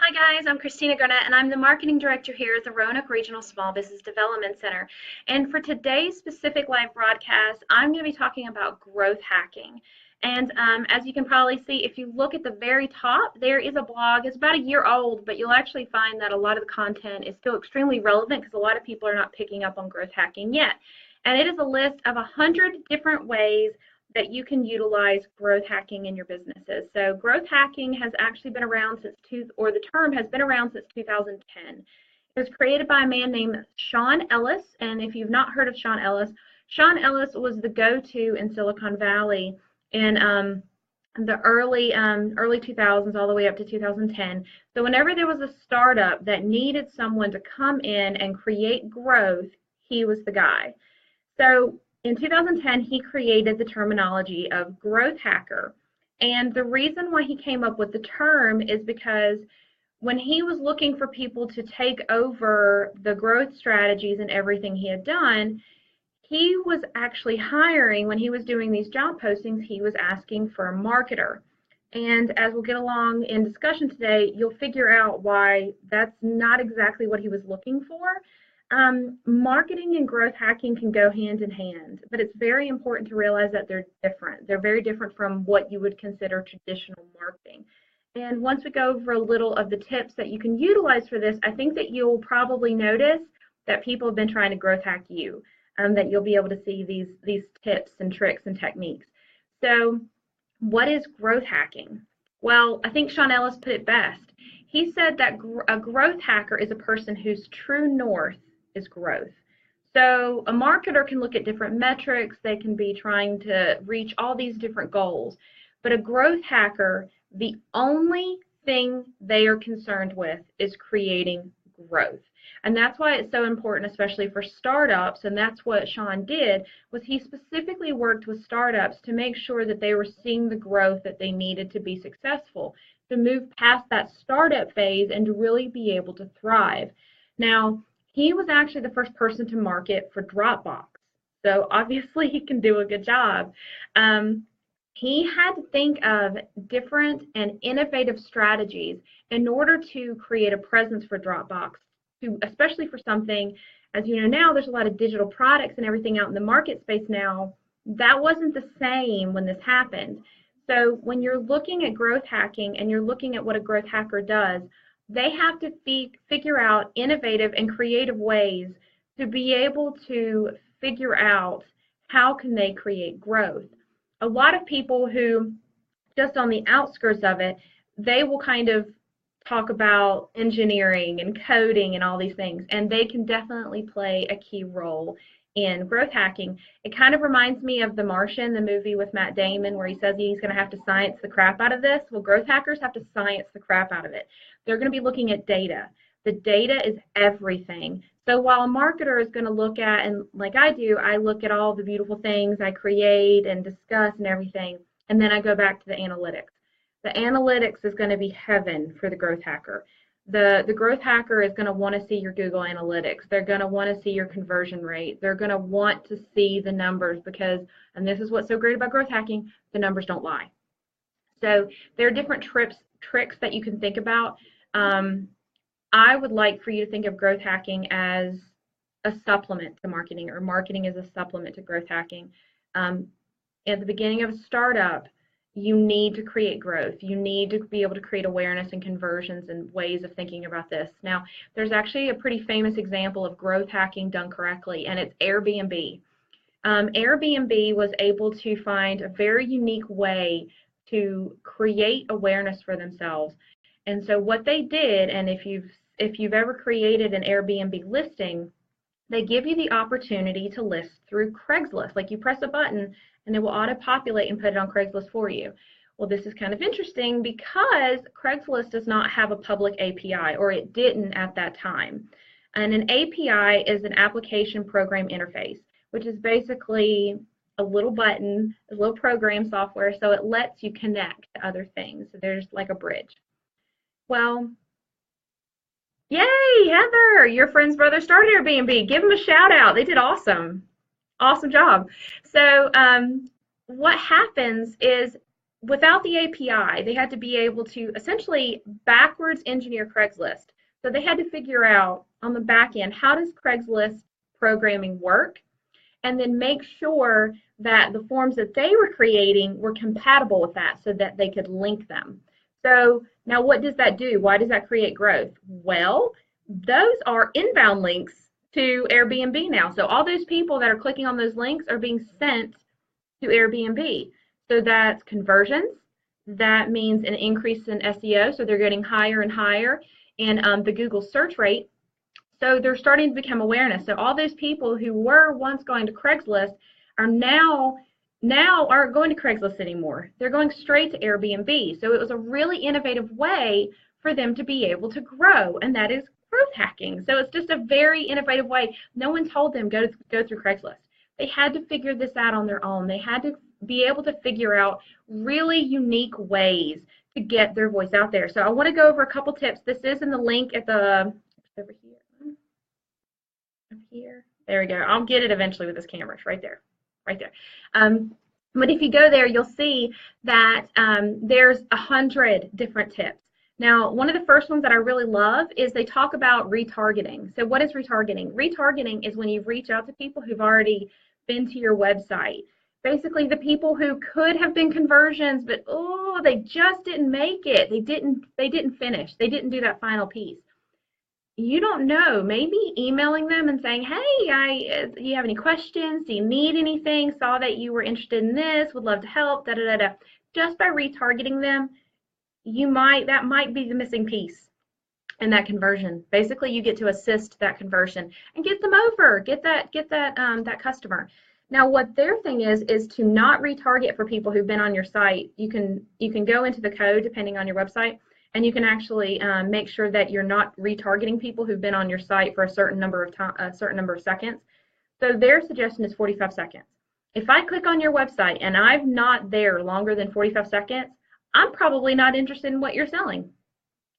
Hi guys, I'm Christina Garnett and I'm the marketing director here at the Roanoke Regional Small Business Development Center. And for today's specific live broadcast, I'm going to be talking about growth hacking. And as you can probably see, if you look at the very top, there is a blog. It's about a year old, but you'll actually find that a lot of the content is still extremely relevant because a lot of people are not picking up on growth hacking yet. And it is a list of 100 different ways that you can utilize growth hacking in your businesses. So growth hacking has actually been around the term has been around since 2010. It was created by a man named Sean Ellis, and if you've not heard of Sean Ellis was the go-to in Silicon Valley in the early 2000s all the way up to 2010. So whenever there was a startup that needed someone to come in and create growth, he was the guy. So in 2010, he created the terminology of growth hacker. And the reason why he came up with the term is because when he was looking for people to take over the growth strategies and everything he had done, he was actually hiring, when he was doing these job postings, he was asking for a marketer. And as we'll get along in discussion today, you'll figure out why that's not exactly what he was looking for. Marketing and growth hacking can go hand in hand, but it's very important to realize that they're different. They're very different from what you would consider traditional marketing. And once we go over a little of the tips that you can utilize for this, I think that you'll probably notice that people have been trying to growth hack you, that you'll be able to see these tips and tricks and techniques. So what is growth hacking? Well, I think Sean Ellis put it best. He said that a growth hacker is a person whose true north is growth. So a marketer can look at different metrics, they can be trying to reach all these different goals, but a growth hacker, the only thing they are concerned with is creating growth. And that's why it's so important, especially for startups, and that's what Sean did, was he specifically worked with startups to make sure that they were seeing the growth that they needed to be successful, to move past that startup phase and to really be able to thrive. Now, he was actually the first person to market for Dropbox. So obviously he can do a good job. He had to think of different and innovative strategies in order to create a presence for Dropbox, especially for something, as you know now, there's a lot of digital products and everything out in the market space now. That wasn't the same when this happened. So when you're looking at growth hacking and you're looking at what a growth hacker does, they have to figure out innovative and creative ways to be able to figure out how can they create growth. A lot of people who just on the outskirts of it, they will kind of talk about engineering and coding and all these things, and they can definitely play a key role in growth hacking. It kind of reminds me of The Martian, the movie with Matt Damon, where he says he's going to have to science the crap out of this. Well, growth hackers have to science the crap out of it. They're going to be looking at data. The data is everything. So while a marketer is going to look at, and like I do, I look at all the beautiful things I create and discuss and everything, and then I go back to the analytics. The analytics is going to be heaven for the growth hacker. The growth hacker is going to want to see your Google Analytics. They're going to want to see your conversion rate. They're going to want to see the numbers because, and this is what's so great about growth hacking, the numbers don't lie. So there are different tricks that you can think about. I would like for you to think of growth hacking as a supplement to marketing, or marketing as a supplement to growth hacking. At the beginning of a startup, you need to create growth. You need to be able to create awareness and conversions and ways of thinking about this. Now, there's actually a pretty famous example of growth hacking done correctly, and it's Airbnb. Airbnb was able to find a very unique way to create awareness for themselves. And so what they did, and if you've ever created an Airbnb listing, they give you the opportunity to list through Craigslist. Like you press a button and it will auto-populate and put it on Craigslist for you. Well, this is kind of interesting because Craigslist does not have a public API, or it didn't at that time. And an API is an application program interface, which is basically a little button, a little program software, so it lets you connect to other things. So there's like a bridge. Well, yay, Heather, your friend's brother started Airbnb. Give them a shout out. They did awesome. Awesome job. So what happens is without the API, they had to be able to essentially backwards engineer Craigslist. So they had to figure out on the back end, how does Craigslist programming work? And then make sure that the forms that they were creating were compatible with that so that they could link them. So now what does that do? Why does that create growth? Well, those are inbound links to Airbnb now. So all those people that are clicking on those links are being sent to Airbnb. So that's conversions. That means an increase in SEO. So they're getting higher and higher in the Google search rate. So they're starting to become awareness. So all those people who were once going to Craigslist are now aren't going to Craigslist anymore. They're going straight to Airbnb. So it was a really innovative way for them to be able to grow, and that is growth hacking. So it's just a very innovative way. No one told them go through Craigslist. They had to figure this out on their own. They had to be able to figure out really unique ways to get their voice out there. So I want to go over a couple tips. This is in the link at the over here. Up here. There we go. I'll get it eventually with this camera. It's right there. Right there. But if you go there, you'll see that there's 100 different tips. Now, one of the first ones that I really love is they talk about retargeting. So what is retargeting? Retargeting is when you reach out to people who've already been to your website. Basically, the people who could have been conversions, but oh, they just didn't make it. They didn't finish. They didn't do that final piece. You don't know, maybe emailing them and saying, hey, do you have any questions? Do you need anything? Saw that you were interested in this, would love to help, da da da da. Just by retargeting them, that might be the missing piece in that conversion. Basically, you get to assist that conversion and get them over, get that customer. Now, what their thing is to not retarget for people who've been on your site. You can go into the code depending on your website, and you can actually make sure that you're not retargeting people who've been on your site for a certain number of seconds. So their suggestion is 45 seconds. If I click on your website and I'm not there longer than 45 seconds, I'm probably not interested in what you're selling.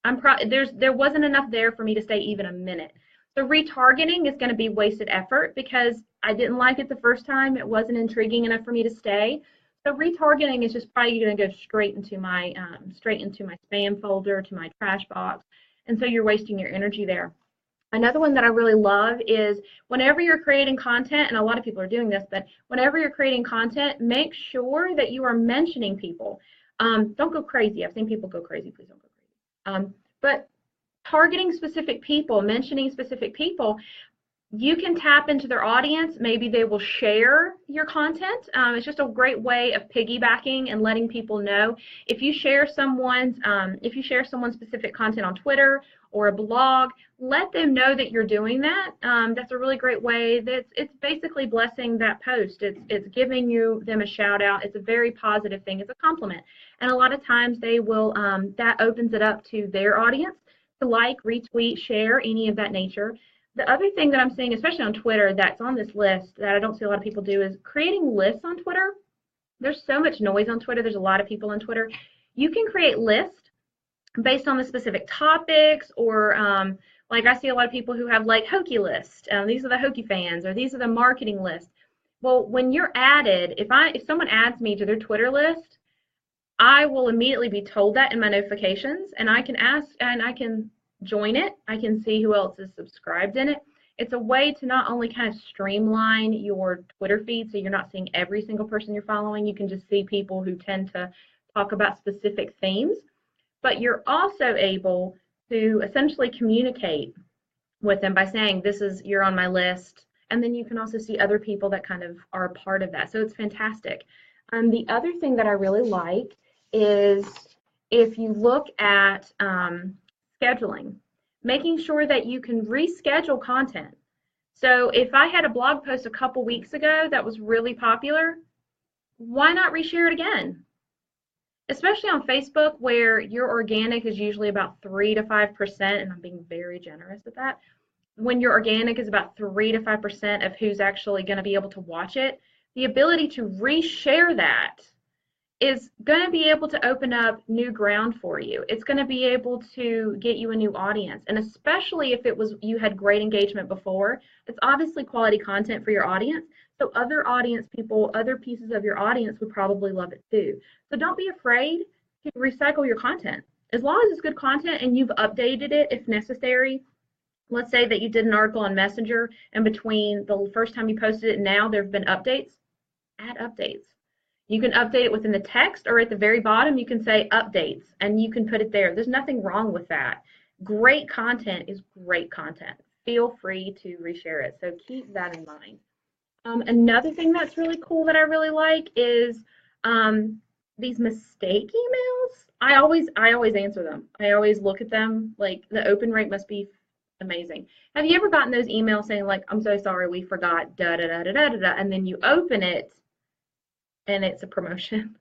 There wasn't enough there for me to stay even a minute. So retargeting is going to be wasted effort because I didn't like it the first time. It wasn't intriguing enough for me to stay. So retargeting is just probably going to go straight into my spam folder, to my trash box, and so you're wasting your energy there. Another one that I really love is whenever you're creating content, and a lot of people are doing this, but whenever you're creating content, make sure that you are mentioning people. Don't go crazy. I've seen people go crazy. Please don't go crazy. But targeting specific people, mentioning specific people, you can tap into their audience. Maybe they will share your content. It's just a great way of piggybacking and letting people know. If you share someone's specific content on Twitter or a blog, let them know that you're doing that. That's a really great way. It's basically blessing that post. It's giving them a shout out. It's a very positive thing. It's a compliment. And a lot of times they will, that opens it up to their audience to like, retweet, share, any of that nature. The other thing that I'm seeing, especially on Twitter, that's on this list that I don't see a lot of people do is creating lists on Twitter. There's so much noise on Twitter. There's a lot of people on Twitter. You can create lists based on the specific topics, or like I see a lot of people who have like Hokie lists. These are the Hokie fans, or these are the marketing lists. Well, when you're added, if someone adds me to their Twitter list, I will immediately be told that in my notifications, and I can join it. I can see who else is subscribed in it. It's a way to not only kind of streamline your Twitter feed so you're not seeing every single person you're following. You can just see people who tend to talk about specific themes, but you're also able to essentially communicate with them by saying, you're on my list, and then you can also see other people that kind of are a part of that. So it's fantastic. The other thing that I really like is if you look at scheduling, making sure that you can reschedule content. So if I had a blog post a couple weeks ago that was really popular, why not reshare it again? Especially on Facebook, where your organic is usually about 3 to 5%, and I'm being very generous with that. When your organic is about 3 to 5% of who's actually going to be able to watch it, the ability to reshare that is going to be able to open up new ground for you. It's going to be able to get you a new audience. And especially if you had great engagement before, it's obviously quality content for your audience. So other audience people, other pieces of your audience would probably love it too. So don't be afraid to recycle your content. As long as it's good content and you've updated it if necessary. Let's say that you did an article on Messenger, and between the first time you posted it and now there have been updates, add updates. You can update it within the text, or at the very bottom you can say updates and you can put it there. There's nothing wrong with that. Great content is great content. Feel free to reshare it. So keep that in mind. Another thing that's really cool that I really like is these mistake emails. I always answer them. I always look at them. Like, the open rate must be amazing. Have you ever gotten those emails saying like, I'm so sorry, we forgot da da da da da da, and then you open it and it's a promotion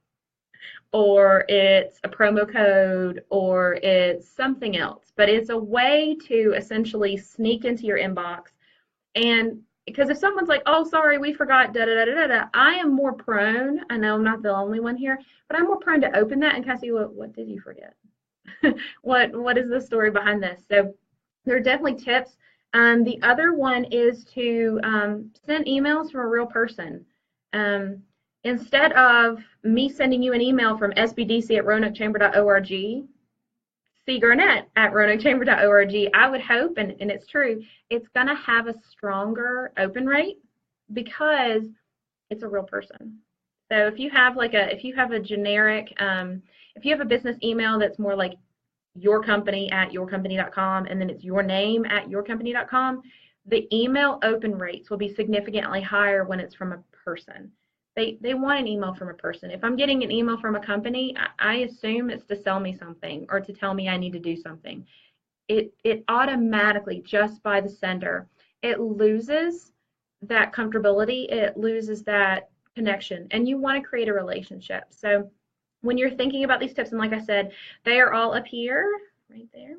or it's a promo code or it's something else, but it's a way to essentially sneak into your inbox. And because if someone's like, oh, sorry, we forgot da da da da da, I am more prone, I know I'm not the only one here, but I'm more prone to open that and kind of see what did you forget? what is the story behind this? So there are definitely tips. The other one is to send emails from a real person. Instead of me sending you an email from sbdc@roanoke-chamber.org, C. Garnett@roanoke-chamber.org, I would hope, and it's true, it's going to have a stronger open rate because it's a real person. So if you have a generic, if you have a business email that's more like yourcompany@yourcompany.com, and then it's your name @yourcompany.com, the email open rates will be significantly higher when it's from a person. They want an email from a person. If I'm getting an email from a company, I assume it's to sell me something or to tell me I need to do something. It automatically, just by the sender, it loses that comfortability, it loses that connection, and you want to create a relationship. So when you're thinking about these tips, and like I said, they are all up here, right there.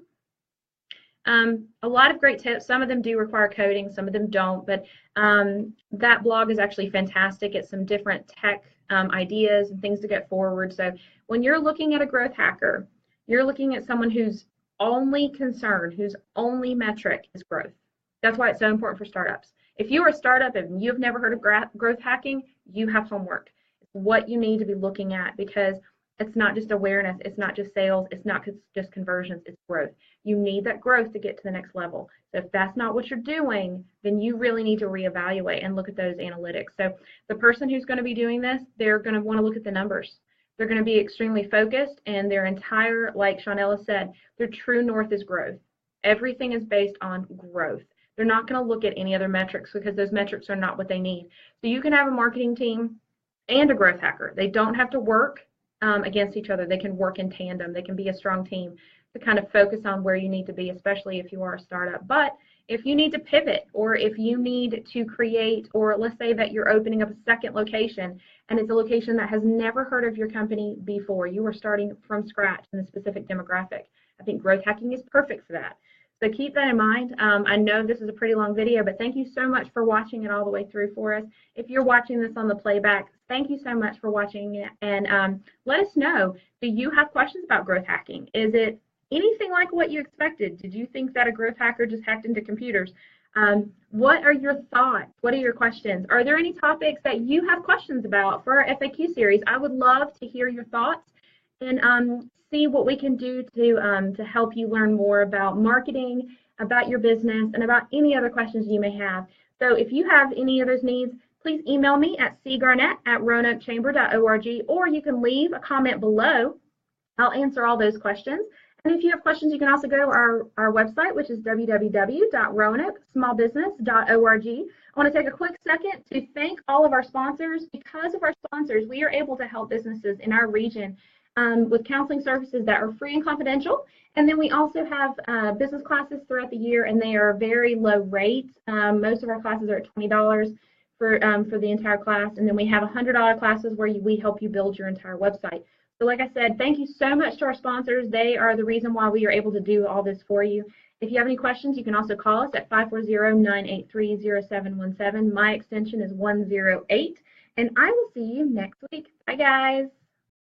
A lot of great tips. Some of them do require coding, some of them don't, but that blog is actually fantastic. It's some different tech ideas and things to get forward. So when you're looking at a growth hacker, you're looking at someone whose only concern, whose only metric is growth. That's why it's so important for startups. If you are a startup and you've never heard of growth hacking, you have homework. It's what you need to be looking at, because it's not just awareness, it's not just sales, it's not just conversions, it's growth. You need that growth to get to the next level. So if that's not what you're doing, then you really need to reevaluate and look at those analytics. So the person who's going to be doing this, they're going to want to look at the numbers. They're going to be extremely focused, and their entire, like Shawnella said, their true north is growth. Everything is based on growth. They're not going to look at any other metrics, because those metrics are not what they need. So you can have a marketing team and a growth hacker. They don't have to work against each other. They can work in tandem. They can be a strong team to kind of focus on where you need to be, especially if you are a startup. But if you need to pivot, or if you need to create, or let's say that you're opening up a second location and it's a location that has never heard of your company before, you are starting from scratch in a specific demographic, I think growth hacking is perfect for that. So keep that in mind. I know this is a pretty long video, but thank you so much for watching it all the way through for us. If you're watching this on the playback, thank you so much for watching it. And let us know, do you have questions about growth hacking? Is it anything like what you expected? Did you think that a growth hacker just hacked into computers? What are your thoughts? What are your questions? Are there any topics that you have questions about for our FAQ series? I would love to hear your thoughts and see what we can do to help you learn more about marketing, about your business, and about any other questions you may have. So if you have any of those needs, please email me at cgarnett@roanoke-chamber.org, or you can leave a comment below. I'll answer all those questions. And if you have questions, you can also go to our website, which is www.roanokesmallbusiness.org. I want to take a quick second to thank all of our sponsors. Because of our sponsors, we are able to help businesses in our region with counseling services that are free and confidential. And then we also have business classes throughout the year, and they are very low rate. Most of our classes are at $20 for the entire class. And then we have $100 classes where we help you build your entire website. So like I said, thank you so much to our sponsors. They are the reason why we are able to do all this for you. If you have any questions, you can also call us at 540-983-0717. My extension is 108. And I will see you next week. Bye, guys.